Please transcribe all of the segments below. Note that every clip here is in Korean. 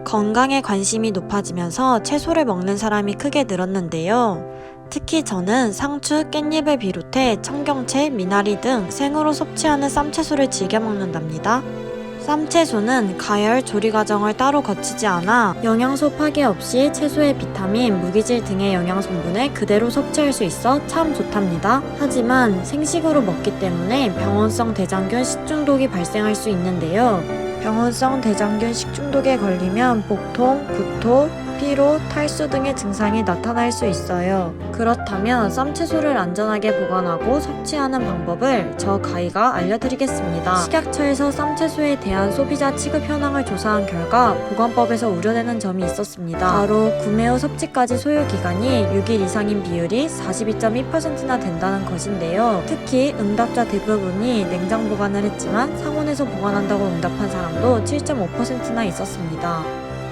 건강에 관심이 높아지면서 채소를 먹는 사람이 크게 늘었는데요. 특히 저는 상추, 깻잎을 비롯해 청경채, 미나리 등 생으로 섭취하는 쌈채소를 즐겨 먹는답니다. 쌈채소는 가열, 조리 과정을 따로 거치지 않아 영양소 파괴 없이 채소의 비타민, 무기질 등의 영양 성분을 그대로 섭취할 수 있어 참 좋답니다. 하지만 생식으로 먹기 때문에 병원성 대장균 식중독이 발생할 수 있는데요. 병원성 대장균 식중독에 걸리면 복통, 구토, 피로, 탈수 등의 증상이 나타날 수 있어요. 그렇다면 쌈채소를 안전하게 보관하고 섭취하는 방법을 저 가이가 알려드리겠습니다. 식약처에서 쌈채소에 대한 소비자 취급 현황을 조사한 결과 보관법에서 우려되는 점이 있었습니다. 바로 구매 후 섭취까지 소요 기간이 6일 이상인 비율이 42.2%나 된다는 것인데요. 특히 응답자 대부분이 냉장 보관을 했지만 상온에서 보관한다고 응답한 사람도 7.5%나 있었습니다.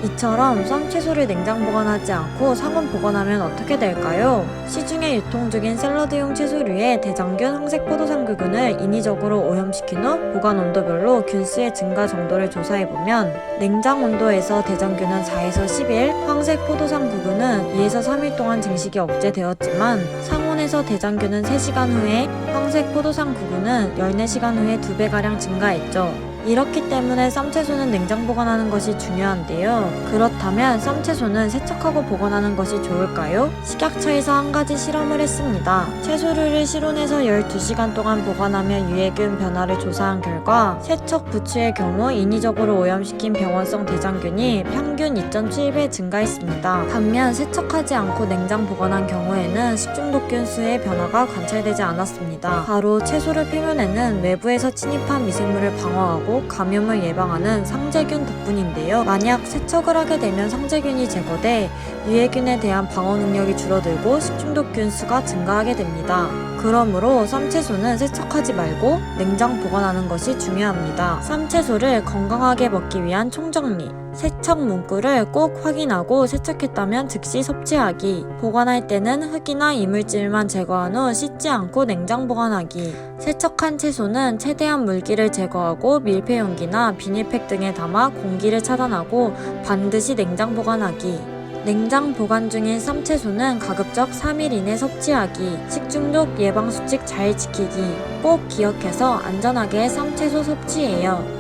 이처럼 쌈채소를 냉장 보관하지 않고 상온 보관하면 어떻게 될까요? 시중에 유통 중인 샐러드용 채소류에 대장균, 황색포도상구균을 인위적으로 오염시킨 후 보관 온도별로 균수의 증가 정도를 조사해보면 냉장 온도에서 대장균은 4에서 10일, 황색포도상구균은 2에서 3일 동안 증식이 억제되었지만 상온에서 대장균은 3시간 후에, 황색포도상구균은 14시간 후에 2배가량 증가했죠. 이렇기 때문에 쌈채소는 냉장 보관하는 것이 중요한데요. 그렇다면 쌈채소는 세척하고 보관하는 것이 좋을까요? 식약처에서 한 가지 실험을 했습니다. 채소류를 실온에서 12시간 동안 보관하며 유해균 변화를 조사한 결과 세척 부추의 경우 인위적으로 오염시킨 병원성 대장균이 평균 2.7배 증가했습니다. 반면 세척하지 않고 냉장 보관한 경우에는 식중독균 수의 변화가 관찰되지 않았습니다. 바로 채소를 표면에는 외부에서 침입한 미생물을 방어하고 감염을 예방하는 상재균 덕분인데요. 만약 세척을 하게 되면 상재균이 제거돼 유해균에 대한 방어 능력이 줄어들고 식중독균 수가 증가하게 됩니다. 그러므로 쌈채소는 세척하지 말고 냉장 보관하는 것이 중요합니다. 쌈채소를 건강하게 먹기 위한 총정리. 세척 문구를 꼭 확인하고 세척했다면 즉시 섭취하기. 보관할 때는 흙이나 이물질만 제거한 후 씻지 않고 냉장 보관하기. 세척한 채소는 최대한 물기를 제거하고 밀폐용기나 비닐팩 등에 담아 공기를 차단하고 반드시 냉장 보관하기. 냉장 보관 중인 쌈채소는 가급적 3일 이내 섭취하기. 식중독 예방 수칙 잘 지키기. 꼭 기억해서 안전하게 쌈채소 섭취해요.